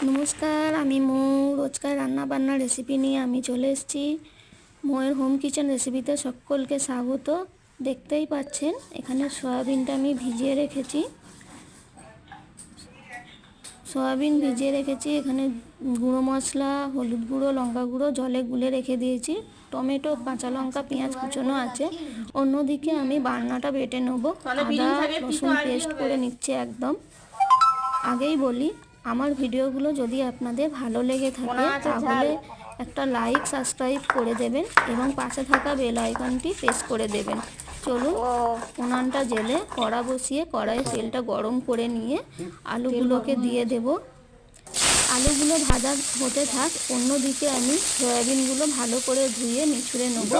নমস্কার, আমি মৌ। রোজকার রান্না বান্নার রেসিপি নিয়ে আমি চলে এসেছি। মৌয়ের হোম কিচেন রেসিপিতে সকলকে স্বাগত। দেখতেই পাচ্ছেন এখানে সয়াবিনটা আমি ভিজিয়ে রেখেছি। এখানে গুঁড়ো মশলা, হলুদ গুঁড়ো, লঙ্কা গুঁড়ো জলে গুলে রেখে দিয়েছি। টমেটো, কাঁচা লঙ্কা, পেঁয়াজ কুচোনো আছে। অন্যদিকে আমি বান্নাটা বেটে নেব। আদা রসুন পেস্ট করে নিচ্ছে একদম। আগেই বলি, আমার ভিডিওগুলো যদি আপনাদের ভালো লেগে থাকে তাহলে একটা লাইক সাবস্ক্রাইব করে দেবেন এবং পাশে থাকা বেল আইকনটি প্রেস করে দেবেন। চলুন উনানটা জেলে কড়া বসিয়ে কড়াইয়ে তেলটা গরম করে নিয়ে আলুগুলোকে দিয়ে দেব। আলুগুলো ভাজা হতে থাক, অন্যদিকে আমি সয়াবিনগুলো ভালো করে ধুয়ে নিছুড়ে নেব।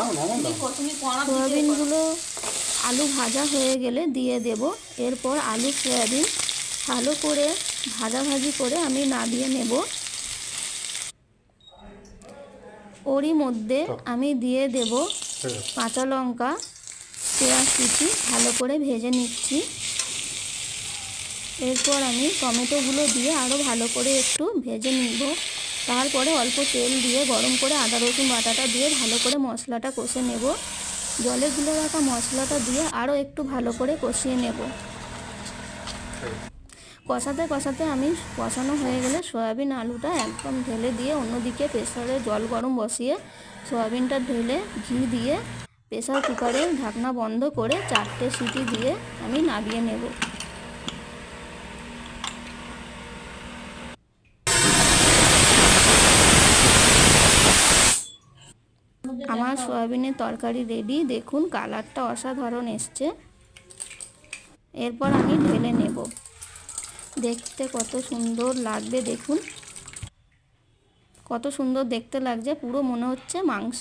সয়াবিনগুলো আলু ভাজা হয়ে গেলে দিয়ে দেব। এরপর আলু সয়াবিন ভালো করে ভাজাভাজি করে আমি নামিয়ে নেব। ওরই মধ্যে আমি দিয়ে দেব কাঁচা লঙ্কা, পেঁয়াজ কুচি ভালো করে ভেজে নিচ্ছি। এরপর আমি টমেটোগুলো দিয়ে আরও ভালো করে একটু ভেজে নিব। তারপরে অল্প তেল দিয়ে গরম করে আদা রসুন বাটাটা দিয়ে ভালো করে মশলাটা কষে নেব। জলে গুলে রাখা মশলাটা দিয়ে আরও একটু ভালো করে কষিয়ে নেব। কষাতে কষাতে আমি কষানো হয়ে গেলে সয়াবিন আলুটা একদম ঢেলে দিয়ে অন্যদিকে প্রেসারে জল গরম বসিয়ে সয়াবিনটা ঢেলে ঘি দিয়ে প্রেসার কুকারে ঢাকনা বন্ধ করে 4টে সিটি দিয়ে আমি নামিয়ে নেব। আমার সয়াবিনের তরকারি রেডি। দেখুন কালারটা অসাধারণ এসছে। এরপর আমি ঢেলে নেব। দেখতে কত সুন্দর লাগবে, দেখুন কত সুন্দর দেখতে লাগছে, পুরো মনে হচ্ছে মাংস।